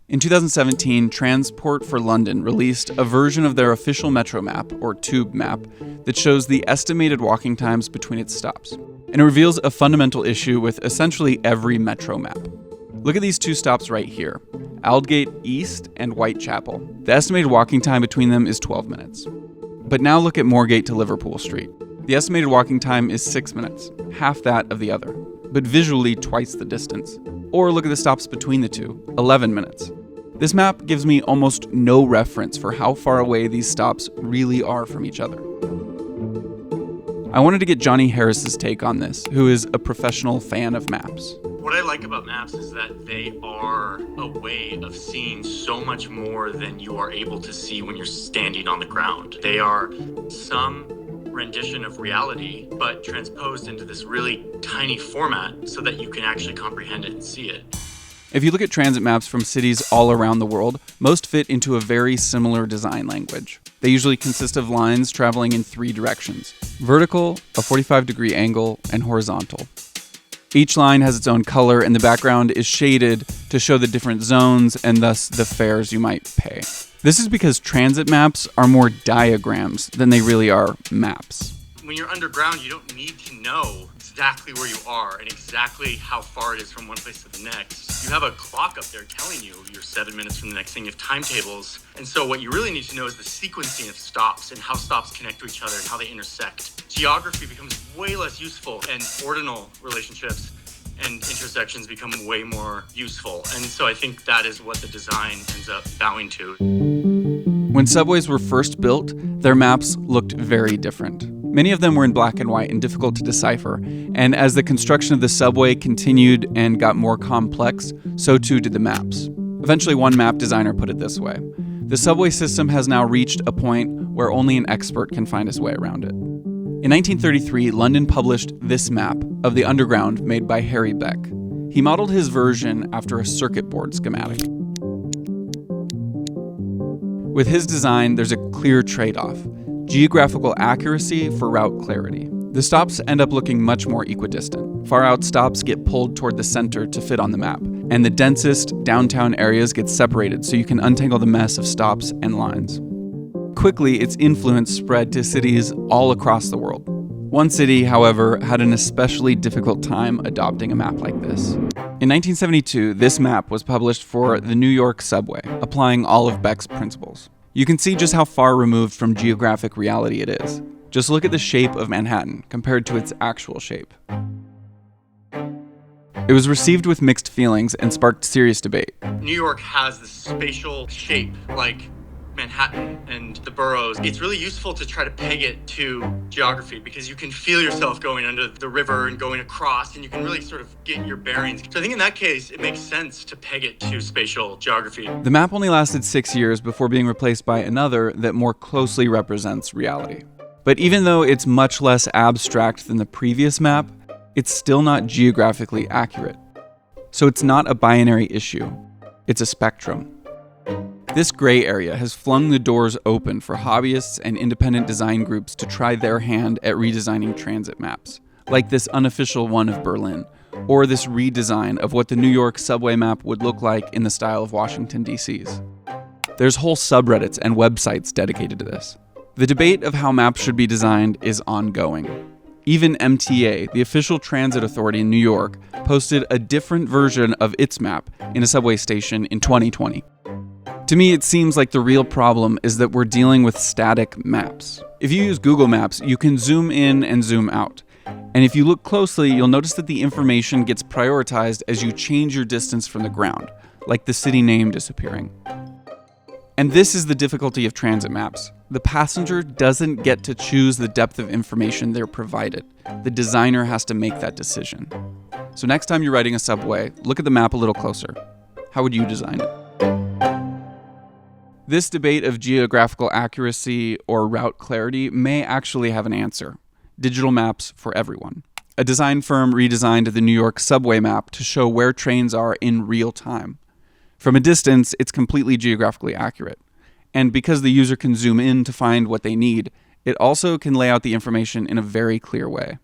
In 2017, Transport for London released a version of their official metro map, or tube map, that shows the estimated walking times between its stops. And it reveals a fundamental issue with essentially every metro map. Look at these two stops right here, Aldgate East and Whitechapel. The estimated walking time between them is 12 minutes. But now look at Moorgate to Liverpool Street. The estimated walking time is 6 minutes, half that of the other, but visually twice the distance. Or look at the stops between the two, 11 minutes. This map gives me almost no reference for how far away these stops really are from each other. I wanted to get Johnny Harris's take on this, who is a professional fan of maps. What I like about maps is that they are a way of seeing so much more than you are able to see when you're standing on the ground. They are some rendition of reality, but transposed into this really tiny format so that you can actually comprehend it and see it. If you look at transit maps from cities all around the world, most fit into a very similar design language. They usually consist of lines traveling in 3 directions: vertical, a 45-degree angle, and horizontal. Each line has its own color, and the background is shaded to show the different zones and thus the fares you might pay. This is because transit maps are more diagrams than they really are maps. When you're underground, you don't need to know exactly where you are and exactly how far it is from one place to the next. You have a clock up there telling you you're 7 minutes from the next thing. You have timetables. And so what you really need to know is the sequencing of stops and how stops connect to each other and how they intersect. Geography becomes way less useful, and ordinal relationships and intersections become way more useful. And so I think that is what the design ends up bowing to. When subways were first built, their maps looked very different. Many of them were in black and white and difficult to decipher, and as the construction of the subway continued and got more complex, so too did the maps. Eventually, one map designer put it this way: the subway system has now reached a point where only an expert can find his way around it. In 1933, London published this map of the Underground made by Harry Beck. He modeled his version after a circuit board schematic. With his design, there's a clear trade-off: geographical accuracy for route clarity. The stops end up looking much more equidistant. Far out stops get pulled toward the center to fit on the map, and the densest downtown areas get separated so you can untangle the mess of stops and lines. Quickly, its influence spread to cities all across the world. One city, however, had an especially difficult time adopting a map like this. In 1972, this map was published for the New York subway, applying all of Beck's principles. You can see just how far removed from geographic reality it is. Just look at the shape of Manhattan compared to its actual shape. It was received with mixed feelings and sparked serious debate. New York has this spatial shape like Manhattan and the boroughs. It's really useful to try to peg it to geography because you can feel yourself going under the river and going across, and you can really sort of get your bearings. So I think in that case, it makes sense to peg it to spatial geography. The map only lasted 6 years before being replaced by another that more closely represents reality. But even though it's much less abstract than the previous map, it's still not geographically accurate. So it's not a binary issue, it's a spectrum. This gray area has flung the doors open for hobbyists and independent design groups to try their hand at redesigning transit maps, like this unofficial one of Berlin, or this redesign of what the New York subway map would look like in the style of Washington, D.C.'s. There's whole subreddits and websites dedicated to this. The debate of how maps should be designed is ongoing. Even MTA, the official transit authority in New York, posted a different version of its map in a subway station in 2020. To me, it seems like the real problem is that we're dealing with static maps. If you use Google Maps, you can zoom in and zoom out. And if you look closely, you'll notice that the information gets prioritized as you change your distance from the ground, like the city name disappearing. And this is the difficulty of transit maps. The passenger doesn't get to choose the depth of information they're provided. The designer has to make that decision. So next time you're riding a subway, look at the map a little closer. How would you design it? This debate of geographical accuracy or route clarity may actually have an answer: digital maps for everyone. A design firm redesigned the New York subway map to show where trains are in real time. From a distance, it's completely geographically accurate. And because the user can zoom in to find what they need, it also can lay out the information in a very clear way.